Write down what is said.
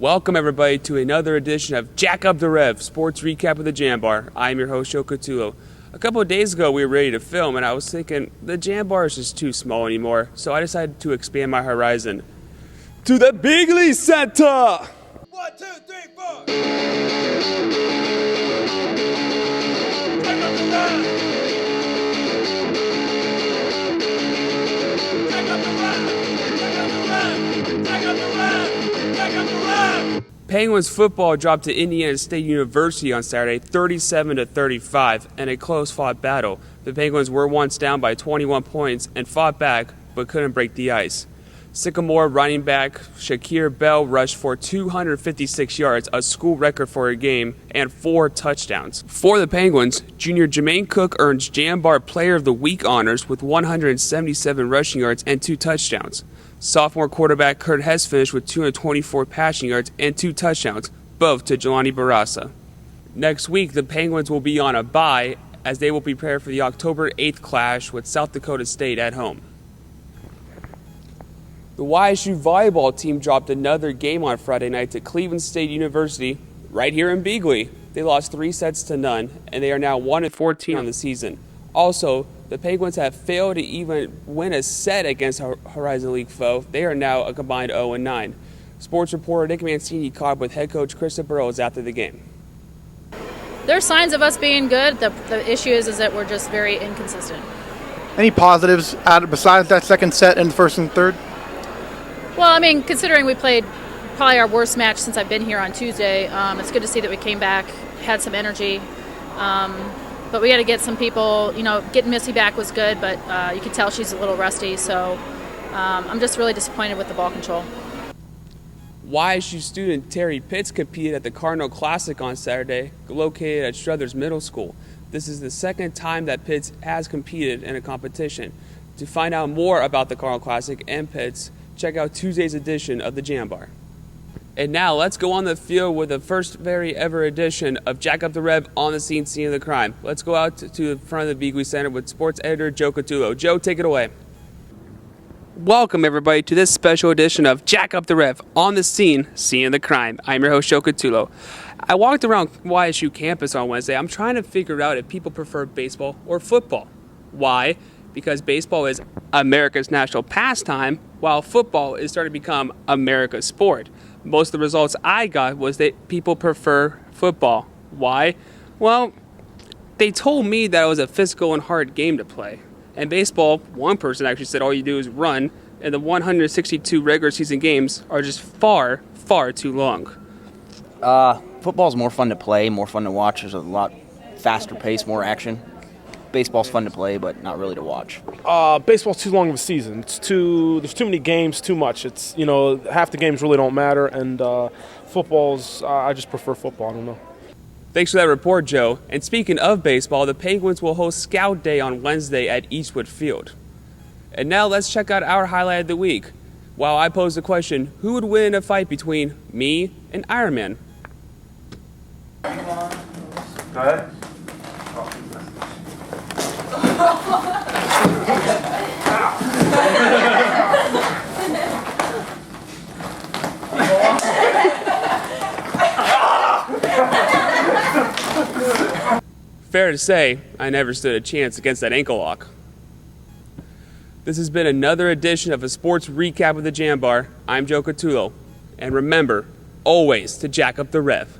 Welcome everybody to another edition of Jack Up The Rev, sports recap of the Jam Bar. I'm your host, Joe Cotulo. A couple of days ago we were ready to film and I was thinking the Jam Bar is just too small anymore, so I decided to expand my horizon to the Bigley Center! 1, 2, 3, 4! Jack Up The Rev! Jack Up The Rev! Jack Up The Rev! Jack Up The Rev! Jack Up The Rev! Penguins football dropped to Indiana State University on Saturday, 37-35, in a close-fought battle. The Penguins were once down by 21 points and fought back, but couldn't break the ice. Sycamore running back Shakir Bell rushed for 256 yards, a school record for a game, and 4 touchdowns. For the Penguins, junior Jermaine Cook earns Jam Bar Player of the Week honors with 177 rushing yards and 2 touchdowns. Sophomore quarterback Kurt Hess finished with 224 passing yards and 2 touchdowns, both to Jelani Barasa. Next week, the Penguins will be on a bye as they will prepare for the October 8th clash with South Dakota State at home. The YSU volleyball team dropped another game on Friday night to Cleveland State University right here in Bigley. They lost 3-0, and they are now 1-14 on the season. Also, the Penguins have failed to even win a set against a Horizon League foe. They are now a combined 0-9. Sports reporter Nick Mancini caught up with head coach Krista Burrows after the game. There are signs of us being good. The issue is that we're just very inconsistent. Any positives besides that second set and the first and third? Well, I mean, considering we played probably our worst match since I've been here on Tuesday, it's good to see that we came back, had some energy. But we got to get some people, getting Missy back was good, but you can tell she's a little rusty. So I'm just really disappointed with the ball control. YSU student Terry Pitts competed at the Cardinal Classic on Saturday, located at Struthers Middle School. This is the second time that Pitts has competed in a competition. To find out more about the Cardinal Classic and Pitts, check out Tuesday's edition of the Jam Bar. And now let's go on the field with the first very ever edition of Jack Up The Rev on the scene of the crime. Let's go out to the front of the Bigley Center with sports editor Joe Cotulo. Joe, take it away. Welcome everybody to this special edition of Jack Up The Rev on the scene of the crime. I'm your host Joe Cotulo. I walked around YSU campus on Wednesday. I'm trying to figure out if people prefer baseball or football. Why? Because baseball is America's national pastime, while football is starting to become America's sport. Most of the results I got was that people prefer football. Why? Well, they told me that it was a physical and hard game to play. And baseball, one person actually said all you do is run, and the 162 regular season games are just far, far too long. Football's more fun to play, more fun to watch. There's a lot faster pace, more action. Baseball's fun to play, but not really to watch. Baseball's too long of a season. There's too many games, too much. It's half the games really don't matter, and football's I just prefer football. I don't know. Thanks for that report, Joe. And speaking of baseball, the Penguins will host Scout Day on Wednesday at Eastwood Field. And now let's check out our highlight of the week. While I pose the question, who would win in a fight between me and Iron Man? Go ahead. Fair to say, I never stood a chance against that ankle lock. This has been another edition of a sports recap of the Jam Bar. I'm Joe Cotulo. And remember, always to jack up the rev.